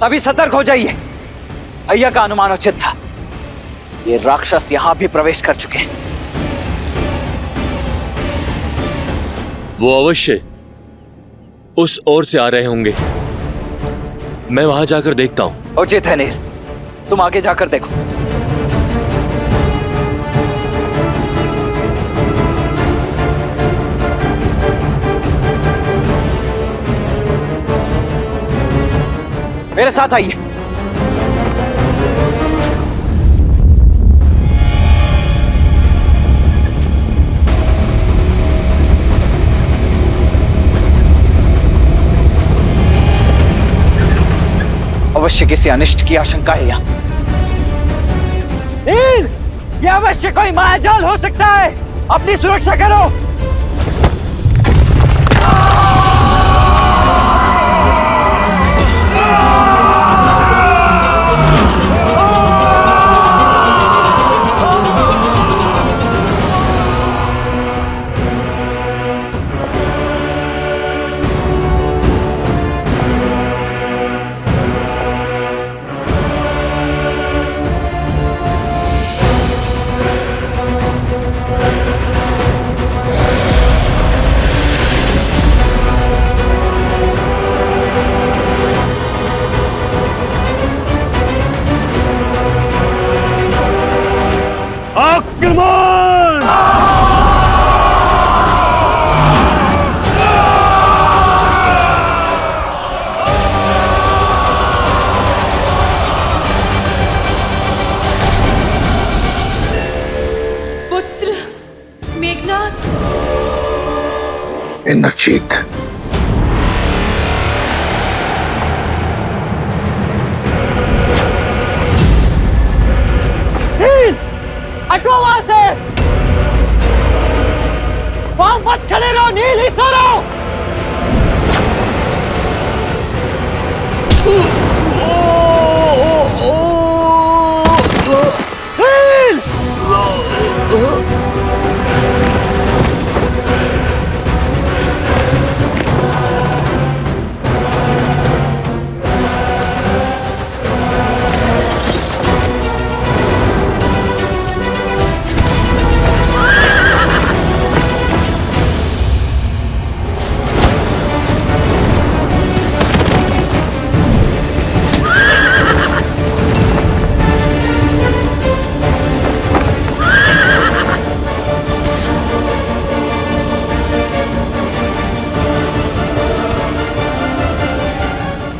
सभी सतर्क हो जाइए। भैया का अनुमान उचित था, ये राक्षस यहां भी प्रवेश कर चुके हैं। वो अवश्य उस ओर से आ रहे होंगे, मैं वहां जाकर देखता हूं। उचित है नीर, तुम आगे जाकर देखो। मेरे साथ आइए। अवश्य किसी अनिष्ट की आशंका है यहाँ। नीर, यह अवश्य कोई मायाजाल हो सकता है, अपनी सुरक्षा करो। इंद्रजीत, हटो वहां से, वहां मत खड़े रहो। नील, ही सो रहो।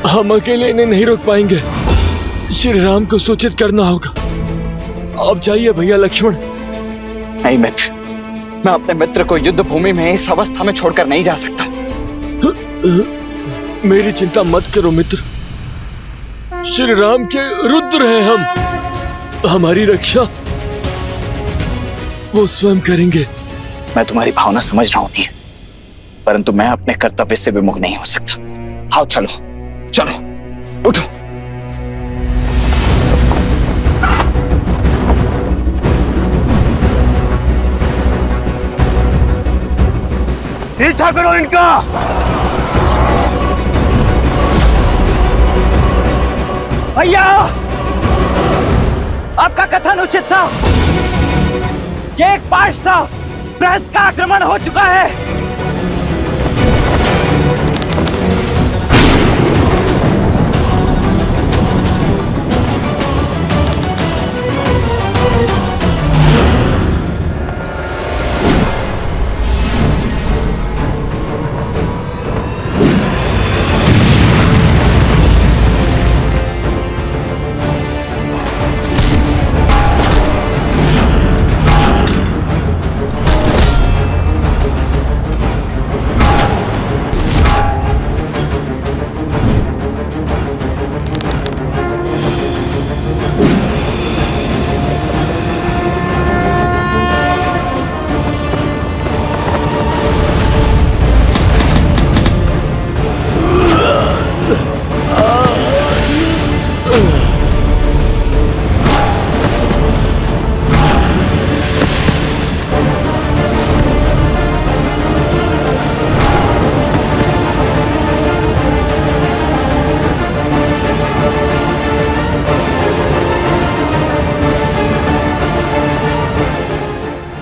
हम अकेले इन्हें नहीं रोक पाएंगे, श्री राम को सूचित करना होगा। आप जाइए भैया लक्ष्मण। नहीं मित्र, मैं अपने मित्र को युद्ध भूमि में इस अवस्था में छोड़कर नहीं जा सकता। मेरी चिंता मत करो मित्र, श्री राम के रुद्र हैं हम, हमारी रक्षा वो स्वयं करेंगे। मैं तुम्हारी भावना समझ रहा हूं नीर, परंतु मैं अपने कर्तव्य से विमुख नहीं हो सकता। आओ चलो, चलो उठो। पीछा करो इनका। भैया, आपका कथन उचित था। ये एक पाश था, प्रहस्त का आक्रमण हो चुका है।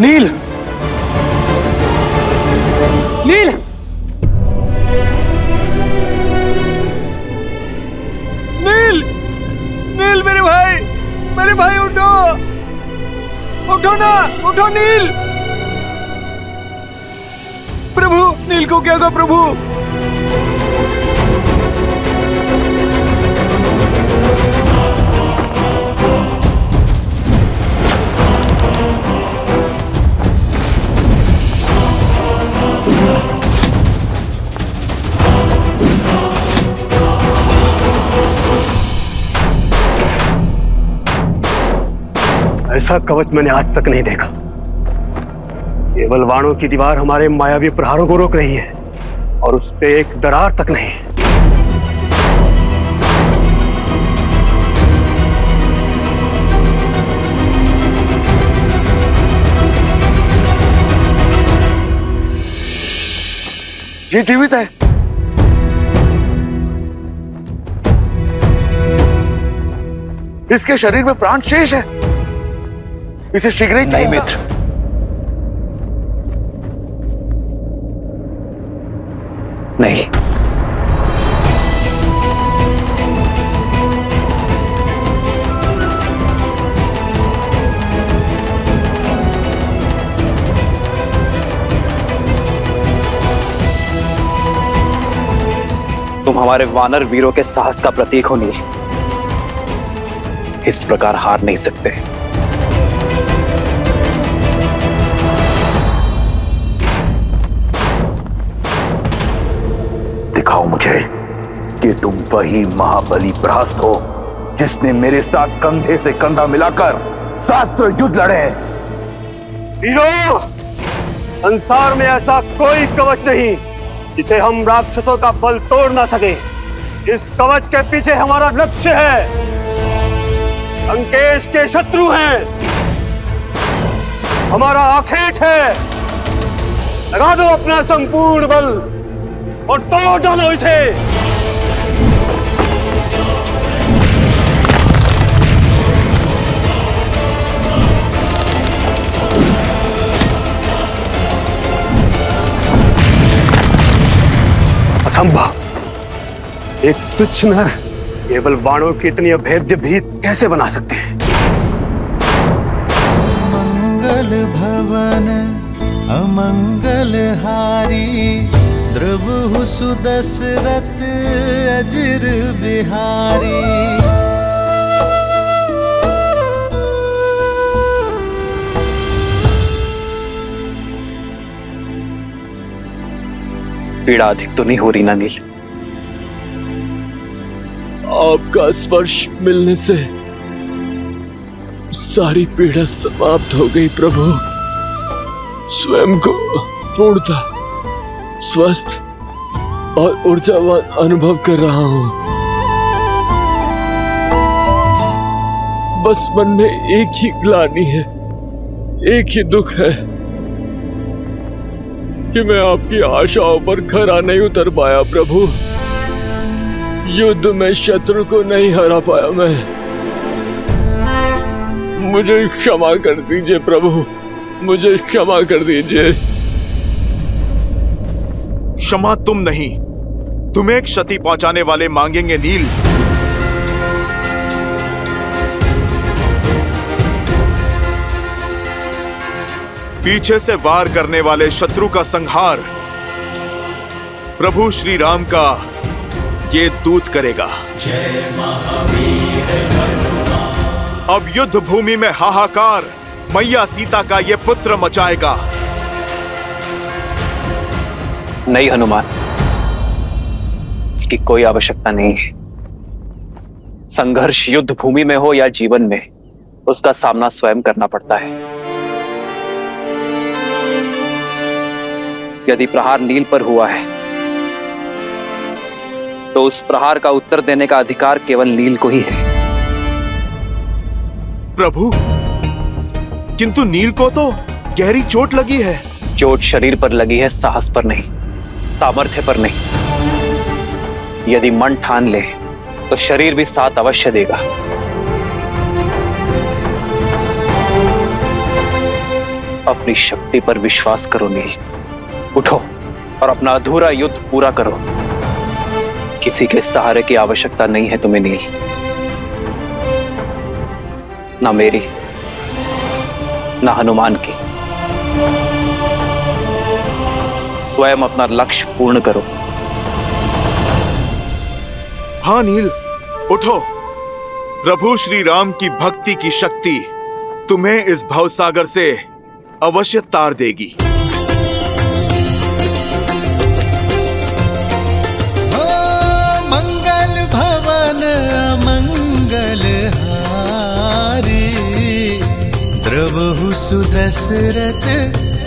नील, नील, नील, नील मेरे भाई उठो, उठो ना, उठो नील। प्रभु, नील को क्या हुआ प्रभु? ऐसा कवच मैंने आज तक नहीं देखा। केवल वाणों की दीवार हमारे मायावी प्रहारों को रोक रही है और उस पे एक दरार तक नहीं। ये जीवित है। इसके शरीर में प्राण शेष है। इसे शीघ्र ही नहीं मित्र, नहीं। तुम हमारे वानर वीरों के साहस का प्रतीक हो नील। इस प्रकार हार नहीं सकते। दिखाओ मुझे कि तुम वही महाबली प्रहस्त हो जिसने मेरे साथ कंधे से कंधा मिलाकर शास्त्र युद्ध लड़े। वीरों, संसार में ऐसा कोई कवच नहीं जिसे हम राक्षसों का बल तोड़ ना सके। इस कवच के पीछे हमारा लक्ष्य है। लंकेश के शत्रु हैं, हमारा आखेट है। लगा दो अपना संपूर्ण बल और तोड़ डालो इसे। असंभव। एक तुच्छ नर केवल बाणों की इतनी अभेद्य भीत कैसे बना सकते हैं? मंगल भवन अमंगल हारी, द्रवहु सुदशरथ अजिर बिहारी। पीड़ा अधिक तो नहीं हो रही ना नील? आपका स्पर्श मिलने से सारी पीड़ा समाप्त हो गई प्रभु। स्वयं को पूर्णता स्वस्थ और ऊर्जावान अनुभव कर रहा हूं। बस मन में एक ही ग्लानि है, एक ही दुख है कि मैं आपकी आशाओं पर खरा नहीं उतर पाया प्रभु। युद्ध में शत्रु को नहीं हरा पाया मैं। मुझे क्षमा कर दीजिए प्रभु, मुझे क्षमा कर दीजिए। क्षमा तुम नहीं, तुम्हें क्षति पहुंचाने वाले मांगेंगे नील। पीछे से वार करने वाले शत्रु का संहार प्रभु श्री राम का ये दूत करेगा। जय महावीर हनुमान। अब युद्ध भूमि में हाहाकार मैया सीता का ये पुत्र मचाएगा। नहीं हनुमान, इसकी कोई आवश्यकता नहीं है। संघर्ष युद्ध भूमि में हो या जीवन में, उसका सामना स्वयं करना पड़ता है। यदि प्रहार नील पर हुआ है तो उस प्रहार का उत्तर देने का अधिकार केवल नील को ही है। प्रभु, किंतु नील को तो गहरी चोट लगी है। चोट शरीर पर लगी है, साहस पर नहीं, सामर्थ्य पर नहीं। यदि मन ठान ले तो शरीर भी साथ अवश्य देगा। अपनी शक्ति पर विश्वास करो नील। उठो और अपना अधूरा युद्ध पूरा करो। किसी के सहारे की आवश्यकता नहीं है तुम्हें नील, ना मेरी ना हनुमान की। स्वयं अपना लक्ष्य पूर्ण करो। हाँ नील, उठो। प्रभु श्री राम की भक्ति की शक्ति तुम्हें इस भवसागर से अवश्य तार देगी। मंगल भवन अमंगल हारी, द्रवहु सुदशरथ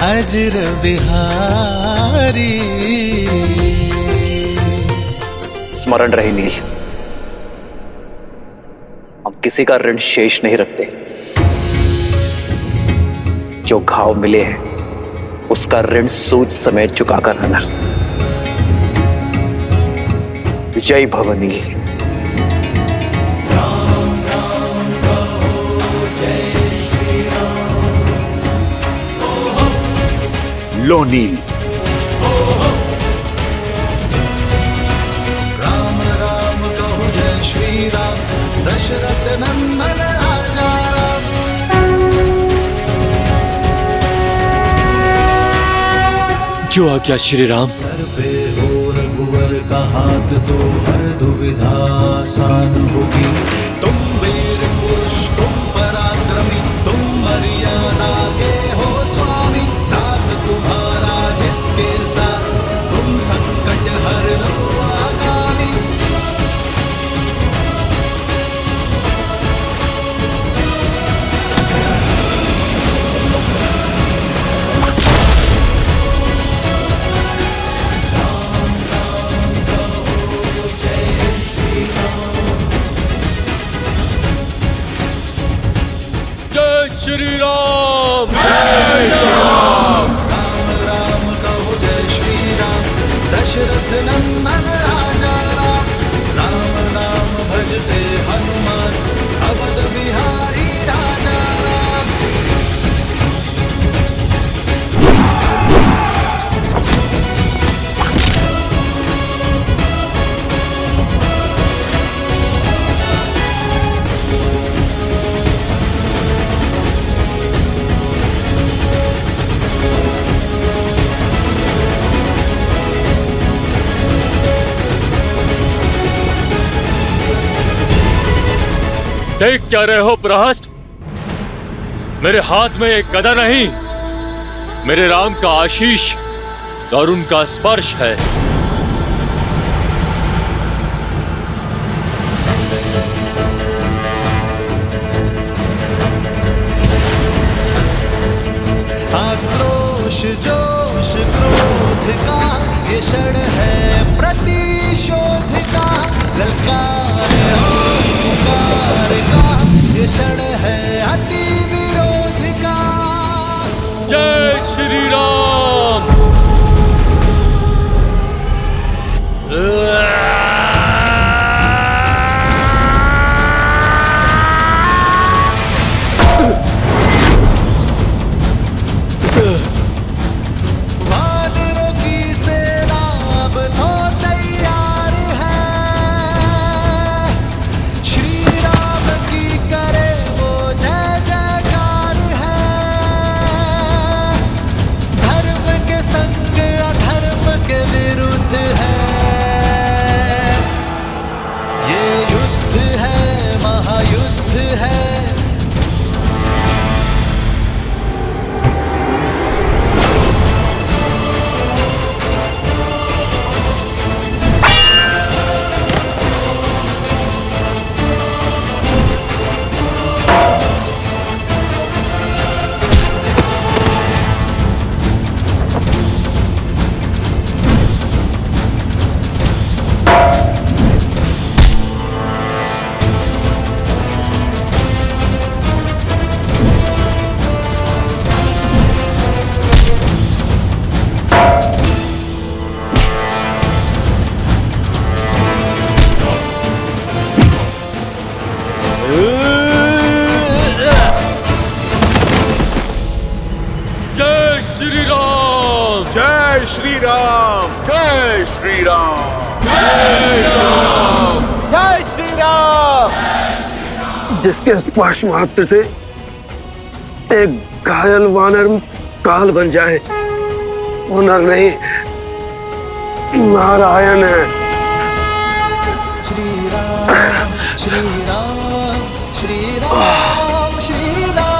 अजर बिहारी। स्मरण रहे नील, हम किसी का ऋण शेष नहीं रखते। जो घाव मिले हैं उसका ऋण सूद समेत चुकाकर रहना। जय भव नील। लो नील। राम राम कहु जय श्री राम, दशरथ नंदन राजा राम। जो आज्ञा श्री राम। सर पे हो रघुवर का हाथ, तो हर दुविधा आसान होगी। तुम वीर पुरुष, तुम पराक्रमी, तुम मर्यादा के हो स्वामी। साथ तुम्हारा जिसके साथ, तुम संकट हर लो आगामी। जय श्री राम। राम राम कहो जय श्री राम, दशरथ नंदन राजा राम। राम नाम भजते हनुमान, अवध बिहारी राजा राम। देख क्या रहे हो प्रहस्त? मेरे हाथ में एक गदा नहीं, मेरे राम का आशीष और उनका स्पर्श है। आक्रोश जोश क्रोध का ये क्षण है प्रतिशोध का। ललकार और पुकार का ये क्षण है अति विरोध का। जय श्री राम। वानरों की सेना अब तो तैयार है। श्री राम की करे वो जय जयकार है। धर्म के संग अधर्म के विरुद्ध है। राम। जय श्री राम। जय श्री राम। जिसके स्पर्श मात्र से एक घायल वानर काल बन जाए, वो नर नहीं नारायण है। श्री राम श्री राम श्री राम श्री राम।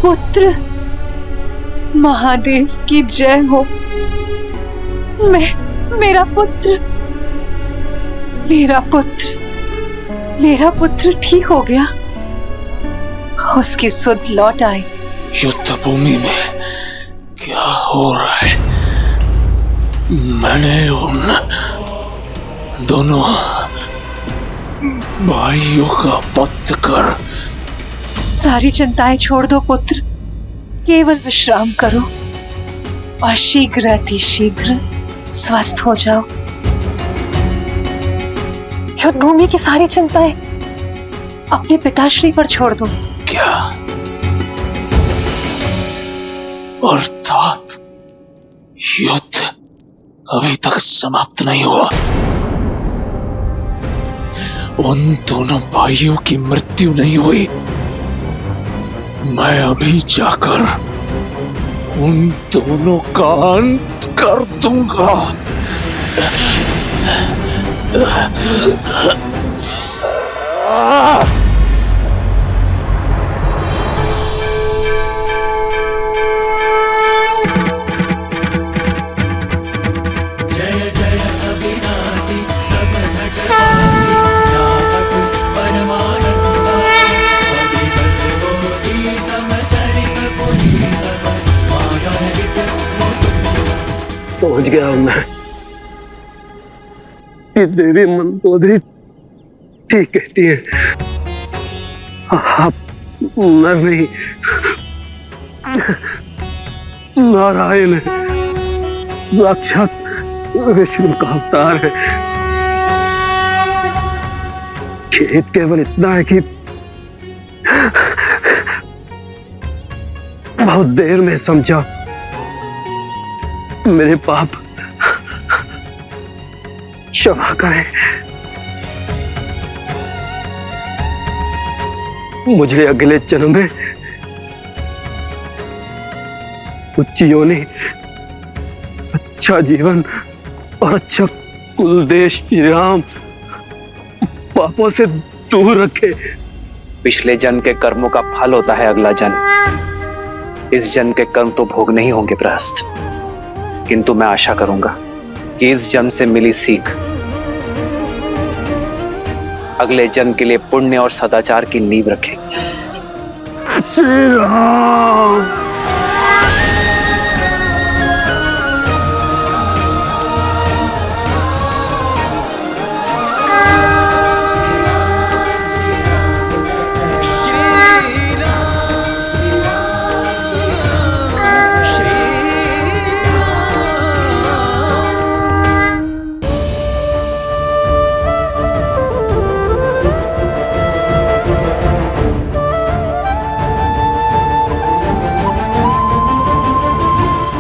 पुत्र, महादेव की जय हो। मेरा पुत्र, मेरा पुत्र ठीक हो गया। उसकी सुध लौट आई। युद्ध भूमि में क्या हो रहा है? मैंने उन दोनों भाइयों का वध कर। सारी चिंताएं छोड़ दो पुत्र, केवल विश्राम करो और शीघ्र अति शीघ्र स्वस्थ हो जाओ। युद्ध भूमि की सारी चिंताएं अपने पिताश्री पर छोड़ दो। क्या अर्थात युद्ध अभी तक समाप्त नहीं हुआ? उन दोनों भाइयों की मृत्यु नहीं हुई? मैं अभी जाकर उन दोनों का अंत कर दूंगा। जय जय अविनाशी सब घटनासी व्यापक परमानंदा अभिगत गोपीतम चरित पुनीतम मायावित पहुंच गया हूं मैं। कि देवी मंदोदरी ठीक कहती है, आप नर नहीं नारायण है, साक्षात विष्णु का अवतार है। खेद केवल इतना है कि बहुत देर में समझा। मेरे पाप क्षमा करें। मुझे अगले जन्म में उच्च योनि, अच्छा जीवन और अच्छा कुल देश श्री राम पापों से दूर रखे। पिछले जन्म के कर्मों का फल होता है अगला जन्म। इस जन्म के कर्म तो भोग नहीं होंगे प्रहस्त, किंतु मैं आशा करूंगा कि इस जन्म से मिली सीख अगले जन्म के लिए पुण्य और सदाचार की नींव रखेगी। श्री राम।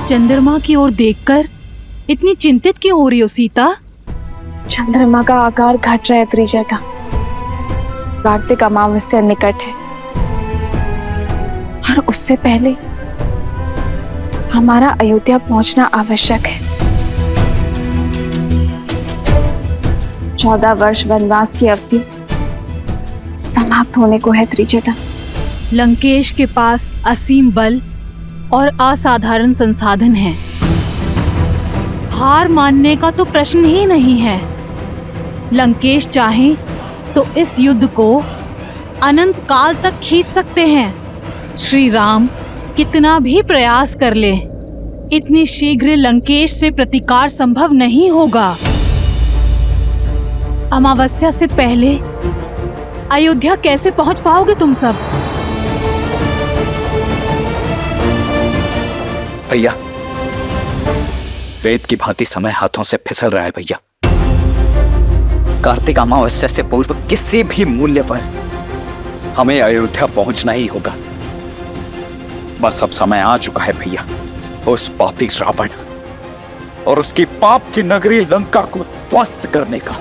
चंद्रमा की ओर देखकर इतनी चिंतित क्यों हो रही हो सीता? चंद्रमा का आकार घट रहा है त्रिजटा। कार्तिक अमावस्या निकट है और उससे पहले हमारा अयोध्या पहुंचना आवश्यक है। 14 वर्ष वनवास की अवधि समाप्त होने को है त्रिजटा। लंकेश के पास असीम बल और असाधारण संसाधन हैं। हार मानने का तो प्रश्न ही नहीं है। लंकेश चाहे तो इस युद्ध को अनंत काल तक खींच सकते हैं। श्री राम कितना भी प्रयास कर ले, इतनी शीघ्र लंकेश से प्रतिकार संभव नहीं होगा। अमावस्या से पहले अयोध्या कैसे पहुंच पाओगे तुम सब? भैया, वेद की भांति समय हाथों से फिसल रहा है भैया। कार्तिक अमावस्या से पूर्व किसी भी मूल्य पर हमें अयोध्या पहुंचना ही होगा। बस अब समय आ चुका है भैया, उस पापी रावण और उसकी पाप की नगरी लंका को ध्वस्त करने का।